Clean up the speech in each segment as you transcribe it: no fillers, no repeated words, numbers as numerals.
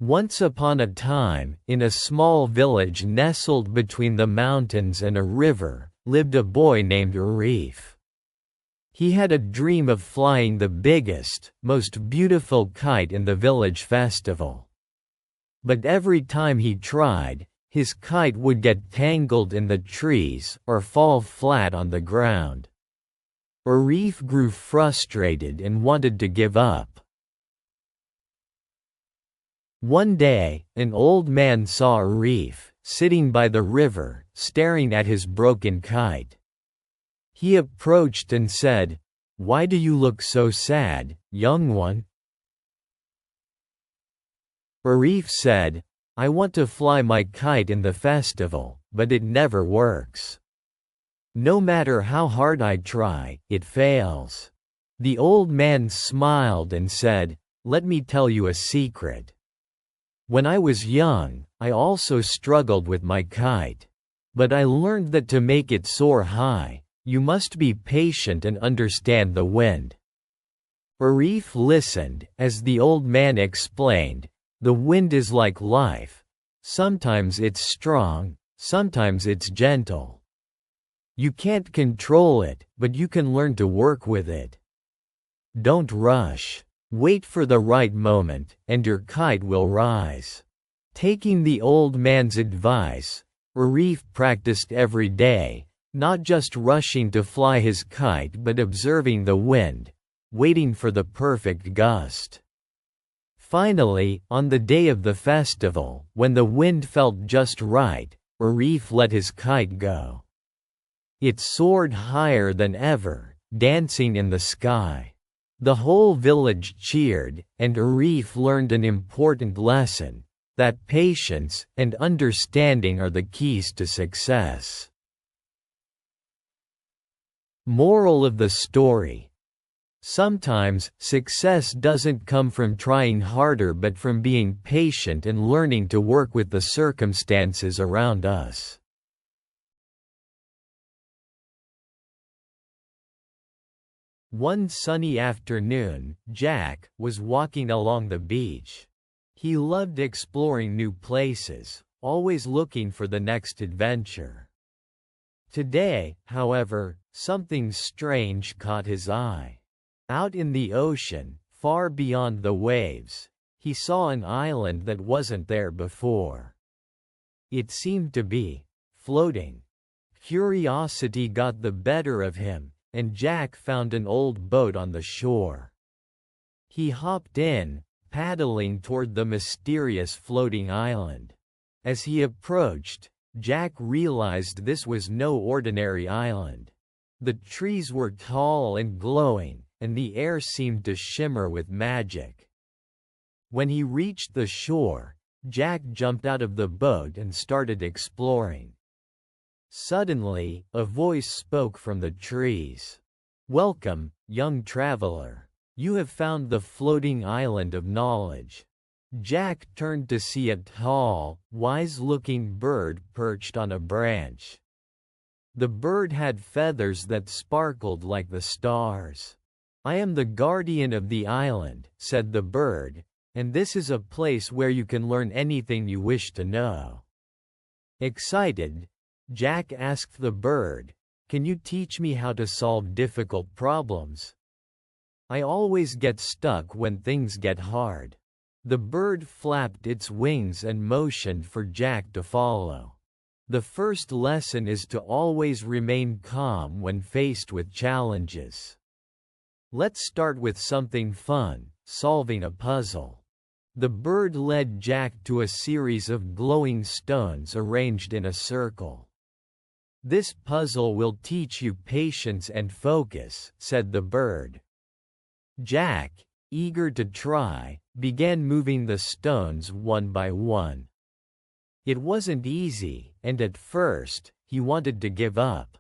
Once upon a time, in a small village nestled between the mountains and a river, lived a boy named Arif. He had a dream of flying the biggest, most beautiful kite in the village festival. But every time he tried, his kite would get tangled in the trees or fall flat on the ground. Arif grew frustrated and wanted to give up. One day, an old man saw Arif, sitting by the river, staring at his broken kite. He approached and said, "Why do you look so sad, young one?" Arif said, "I want to fly my kite in the festival, but it never works. No matter how hard I try, it fails." The old man smiled and said, "Let me tell you a secret. When I was young, I also struggled with my kite. But I learned that to make it soar high, you must be patient and understand the wind." Arif listened as the old man explained, "The wind is like life. Sometimes it's strong, sometimes it's gentle. You can't control it, but you can learn to work with it. Don't rush. Wait for the right moment, and your kite will rise." Taking the old man's advice, Arif practiced every day, not just rushing to fly his kite but observing the wind, waiting for the perfect gust. Finally, on the day of the festival, when the wind felt just right, Arif let his kite go. It soared higher than ever, dancing in the sky. The whole village cheered, and Arif learned an important lesson, that patience and understanding are the keys to success. Moral of the story: sometimes, success doesn't come from trying harder but from being patient and learning to work with the circumstances around us. One sunny afternoon, Jack was walking along the beach. He loved exploring new places, always looking for the next adventure. Today, however, something strange caught his eye. Out in the ocean, far beyond the waves, he saw an island that wasn't there before. It seemed to be floating. Curiosity got the better of him, and Jack found an old boat on the shore. He hopped in, paddling toward the mysterious floating island. As he approached, Jack realized this was no ordinary island. The trees were tall and glowing, and the air seemed to shimmer with magic. When he reached the shore, Jack jumped out of the boat and started exploring. Suddenly, a voice spoke from the trees. "Welcome, young traveler. You have found the floating island of knowledge." Jack turned to see a tall, wise-looking bird perched on a branch. The bird had feathers that sparkled like the stars. "I am the guardian of the island," said the bird, "and this is a place where you can learn anything you wish to know." Excited, Jack asked the bird, "Can you teach me how to solve difficult problems? I always get stuck when things get hard." The bird flapped its wings and motioned for Jack to follow. The first lesson is to always remain calm when faced with challenges. Let's start with something fun, solving a puzzle. The bird led Jack to a series of glowing stones arranged in a circle. "This puzzle will teach you patience and focus," said the bird. Jack, eager to try, began moving the stones one by one. It wasn't easy, and at first, he wanted to give up.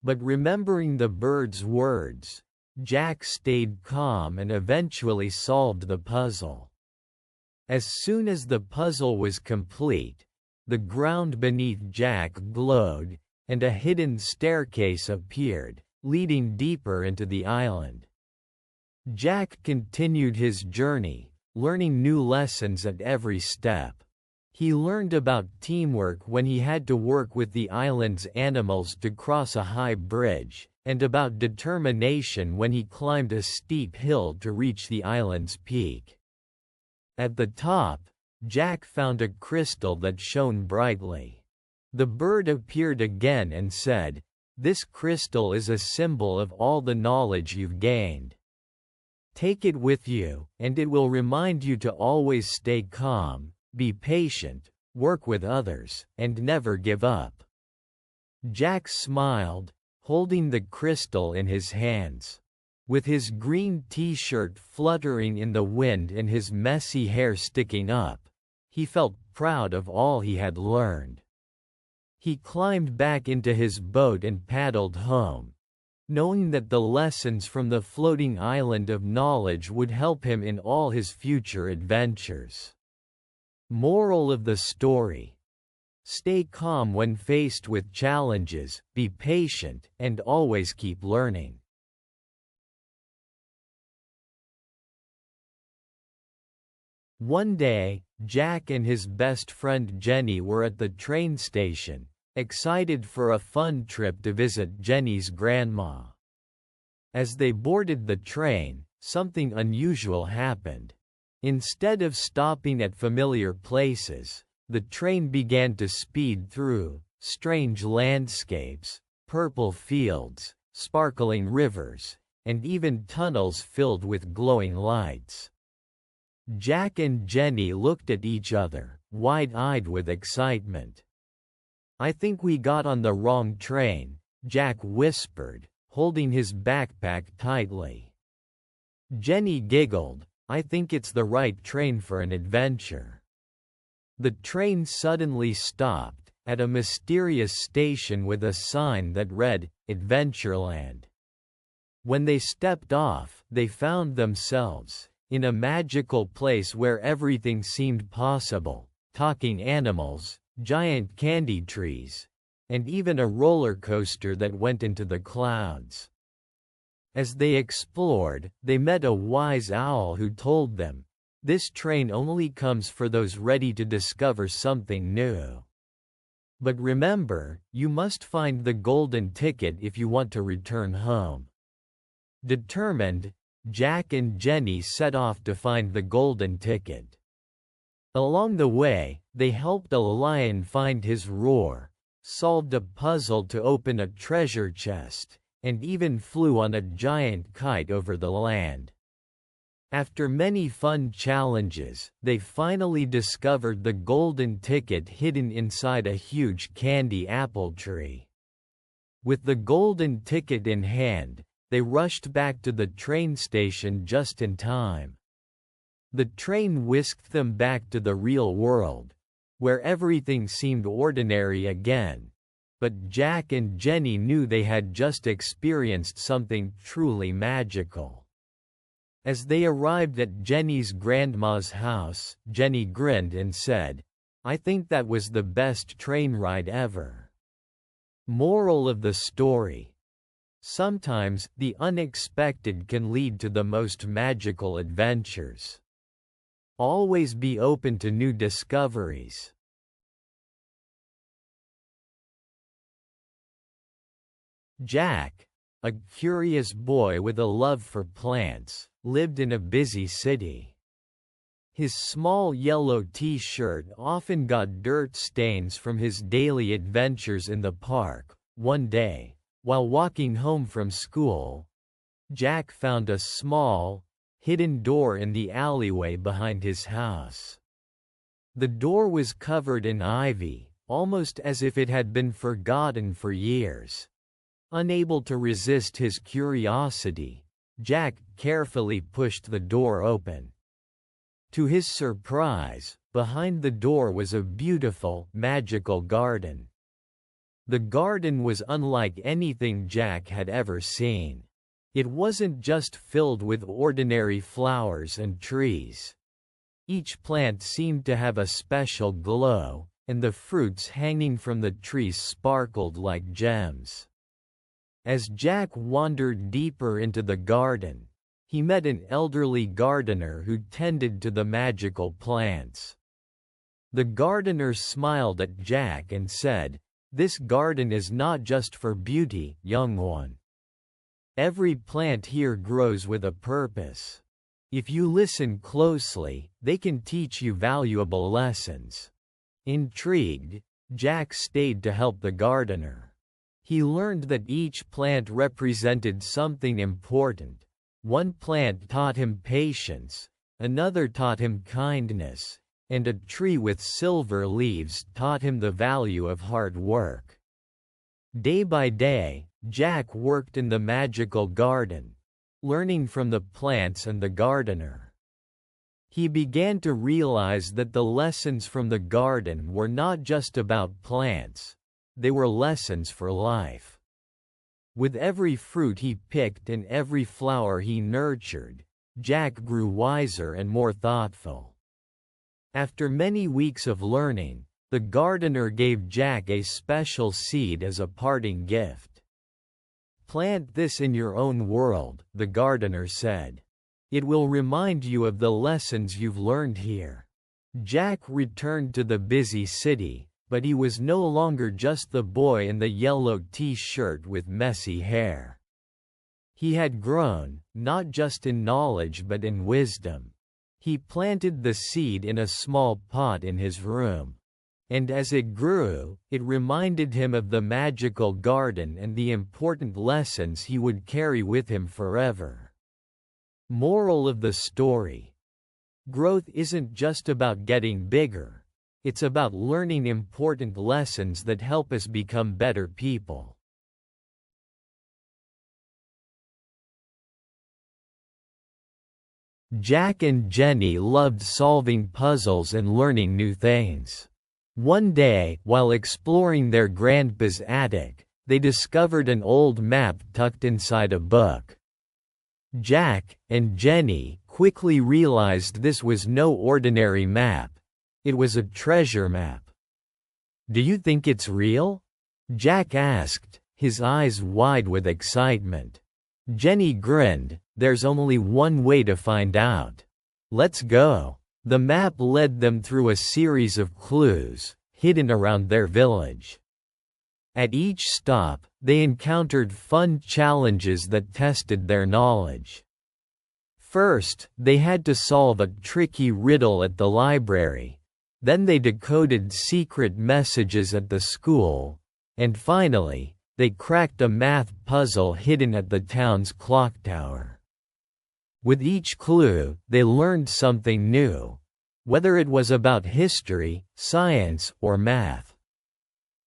But remembering the bird's words, Jack stayed calm and eventually solved the puzzle. As soon as the puzzle was complete, the ground beneath Jack glowed, and a hidden staircase appeared, leading deeper into the island. Jack continued his journey, learning new lessons at every step. He learned about teamwork when he had to work with the island's animals to cross a high bridge, and about determination when he climbed a steep hill to reach the island's peak. At the top, Jack found a crystal that shone brightly. The bird appeared again and said, "This crystal is a symbol of all the knowledge you've gained. Take it with you, and it will remind you to always stay calm, be patient, work with others, and never give up." Jack smiled, holding the crystal in his hands. With his green t-shirt fluttering in the wind and his messy hair sticking up, he felt proud of all he had learned. He climbed back into his boat and paddled home, knowing that the lessons from the floating island of knowledge would help him in all his future adventures. Moral of the story: stay calm when faced with challenges, be patient, and always keep learning. One day, Jack and his best friend Jenny were at the train station, excited for a fun trip to visit Jenny's grandma. As they boarded the train, something unusual happened. Instead of stopping at familiar places, the train began to speed through strange landscapes, purple fields, sparkling rivers, and even tunnels filled with glowing lights. Jack and Jenny looked at each other, wide-eyed with excitement. "I think we got on the wrong train," Jack whispered, holding his backpack tightly. Jenny giggled, "I think it's the right train for an adventure." The train suddenly stopped at a mysterious station with a sign that read, "Adventureland." When they stepped off, they found themselves in a magical place where everything seemed possible: talking animals, giant candy trees, and even a roller coaster that went into the clouds. As they explored, they met a wise owl who told them, "This train only comes for those ready to discover something new. But remember, you must find the golden ticket if you want to return home." Determined, Jack and Jenny set off to find the golden ticket. Along the way, they helped a lion find his roar, solved a puzzle to open a treasure chest, and even flew on a giant kite over the land. After many fun challenges, they finally discovered the golden ticket hidden inside a huge candy apple tree. With the golden ticket in hand, they rushed back to the train station just in time. The train whisked them back to the real world, where everything seemed ordinary again. But Jack and Jenny knew they had just experienced something truly magical. As they arrived at Jenny's grandma's house, Jenny grinned and said, "I think that was the best train ride ever." Moral of the story: sometimes, the unexpected can lead to the most magical adventures. Always be open to new discoveries. Jack, a curious boy with a love for plants, lived in a busy city. His small yellow t-shirt often got dirt stains from his daily adventures in the park. One day, while walking home from school, Jack found a small, hidden door in the alleyway behind his house. The door was covered in ivy, almost as if it had been forgotten for years. Unable to resist his curiosity, Jack carefully pushed the door open. To his surprise, behind the door was a beautiful, magical garden. The garden was unlike anything Jack had ever seen. It wasn't just filled with ordinary flowers and trees. Each plant seemed to have a special glow, and the fruits hanging from the trees sparkled like gems. As Jack wandered deeper into the garden, he met an elderly gardener who tended to the magical plants. The gardener smiled at Jack and said, "This garden is not just for beauty, young one. Every plant here grows with a purpose. If you listen closely, they can teach you valuable lessons." Intrigued, Jack stayed to help the gardener. He learned that each plant represented something important. One plant taught him patience, another taught him kindness, and a tree with silver leaves taught him the value of hard work. Day by day, Jack worked in the magical garden, learning from the plants and the gardener. He began to realize that the lessons from the garden were not just about plants, they were lessons for life. With every fruit he picked and every flower he nurtured, Jack grew wiser and more thoughtful. After many weeks of learning, the gardener gave Jack a special seed as a parting gift. "Plant this in your own world," the gardener said. "It will remind you of the lessons you've learned here." Jack returned to the busy city, but he was no longer just the boy in the yellow t-shirt with messy hair. He had grown, not just in knowledge but in wisdom. He planted the seed in a small pot in his room. And as it grew, it reminded him of the magical garden and the important lessons he would carry with him forever. Moral of the story: growth isn't just about getting bigger. It's about learning important lessons that help us become better people. Jack and Jenny loved solving puzzles and learning new things. One day, while exploring their grandpa's attic, they discovered an old map tucked inside a book. Jack and Jenny quickly realized this was no ordinary map. It was a treasure map. "Do you think it's real?" Jack asked, his eyes wide with excitement. Jenny grinned. "There's only one way to find out. Let's go." The map led them through a series of clues, hidden around their village. At each stop, they encountered fun challenges that tested their knowledge. First, they had to solve a tricky riddle at the library. Then they decoded secret messages at the school. And finally, they cracked a math puzzle hidden at the town's clock tower. With each clue, they learned something new, whether it was about history, science, or math.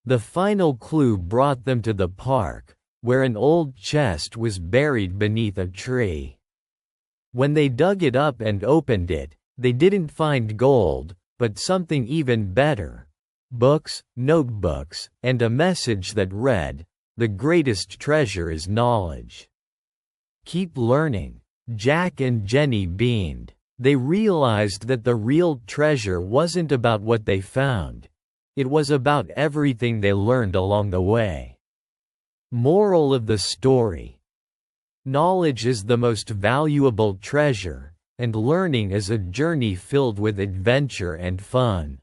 The final clue brought them to the park, where an old chest was buried beneath a tree. When they dug it up and opened it, they didn't find gold, but something even better: books, notebooks, and a message that read, "The greatest treasure is knowledge." "Keep learning." Jack and Jenny beamed. They realized that the real treasure wasn't about what they found. It was about everything they learned along the way. Moral of the story: knowledge is the most valuable treasure, and learning is a journey filled with adventure and fun.